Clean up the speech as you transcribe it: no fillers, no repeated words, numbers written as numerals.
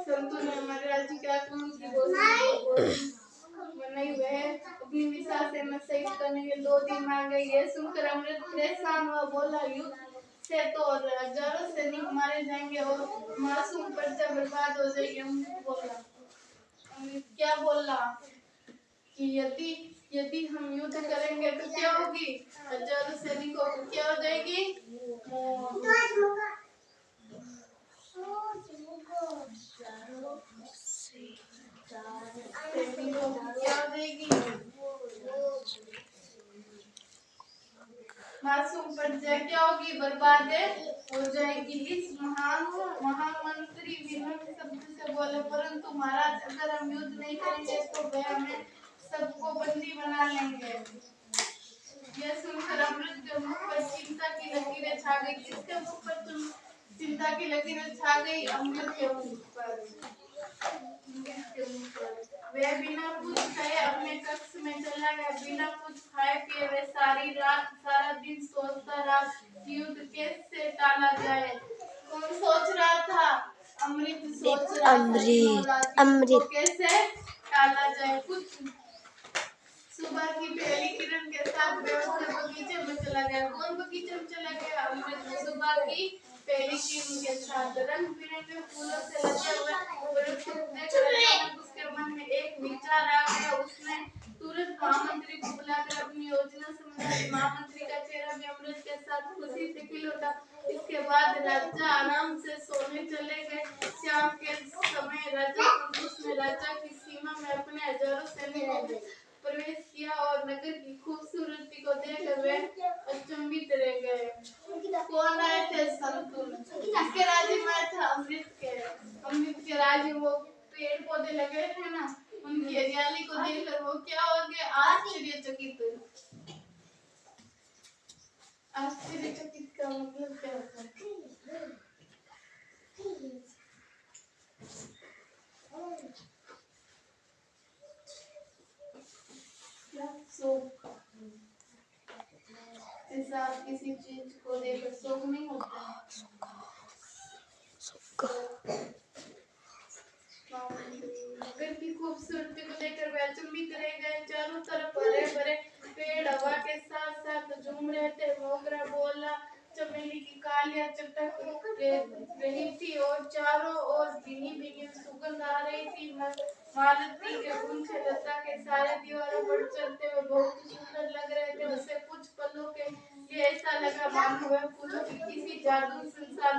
संतु ने हमारे राज्य के आक्रमण की बनाई वह अपनी विशाल सेना शहीद करने के 2 दिन मार गई। यह सुनकर अमृत परेशान हुआ, बोला युद्ध से तो हजारों सैनिक मारे जाएंगे और मासूम प्रजा बर्बाद हो जाएगी। अमृत क्या बोला कि यदि हम युद्ध करेंगे तो क्या होगी, हजारों सैनिकों को क्या हो जाएगी, सैनिकों की क्या हो जाएगी, मासूम प्रजा क्या होगी, बर्बाद हो जाएगी। इस महामंत्री विनम्र शब्द से बोले, परंतु महाराज अगर हम युद्ध नहीं करेंगे तो वे हमें सबको बंदी बना लेंगे। यह सुनकर अमृत के मुख पर चिंता की लकीरें छा गई। किसके मुख पर चिंता की लकीरें छा गई? अमृत के मुख पर। वह बिना कुछ खाए अपने कक्ष में चला गया। बिना कुछ खाए पिए वह सारा दिन सोचता रहा कि युद्ध कैसे टाला जाए। कौन सोच रहा था? अमृत सोच रहा था अमृत कैसे टाला जाए। कुछ सुबह की पहली किरण के साथ बगीचे में चला गया। कौन बगीचे में चला गया? अमृत सुबह की पहली किरण के साथ। रंग बिरंगे फूलों से लगे हुए वृक्ष देखकर उसके मन में एक विचार आ गया। उसने तुरंत महामंत्री को बुलाकर अपनी योजना समझाई। महामंत्री का चेहरा भी अमृत के साथ खुशी से खिल उठा। इसके बाद राजा आराम से सोने चले गए। शाम के समय राजा संतोष ने राजा की सीमा में अपने हजारों सैनिकों को प्रवेश किया और नगर की खूबसूरती को देखकर वे अचंभित रह गए। कौन आए थे? संतुल। किसके राज्य में आए थे? अमृत के राज्य। वो पेड़ पौधे लगे थे ना, उनकी हरियाली को देखकर वो क्या हो गए? आश्चर्यचकित। आश्चर्यचकित का मतलब क्या होता है? जैसा आप किसी चीज को देखकर शौक नहीं होता, नगर की खूबसूरती को देखकर वे अचंभित रह गए। चारों तरफ हरे भरे पेड़ हवा के साथ साथ झूम रहे थे। मोगरा, बोला, चमेली की कालियां चटक रही थी और चारों ओर भीनी भीनी सुगंध आ रही थी। मालती के गुच्छे लता के सारे दीवारों पर चलते हुए बहुत सुंदर लग रहे थे। उसे कुछ पलों के लिए ऐसा लगा मानो वह फूलों की किसी जादू संसार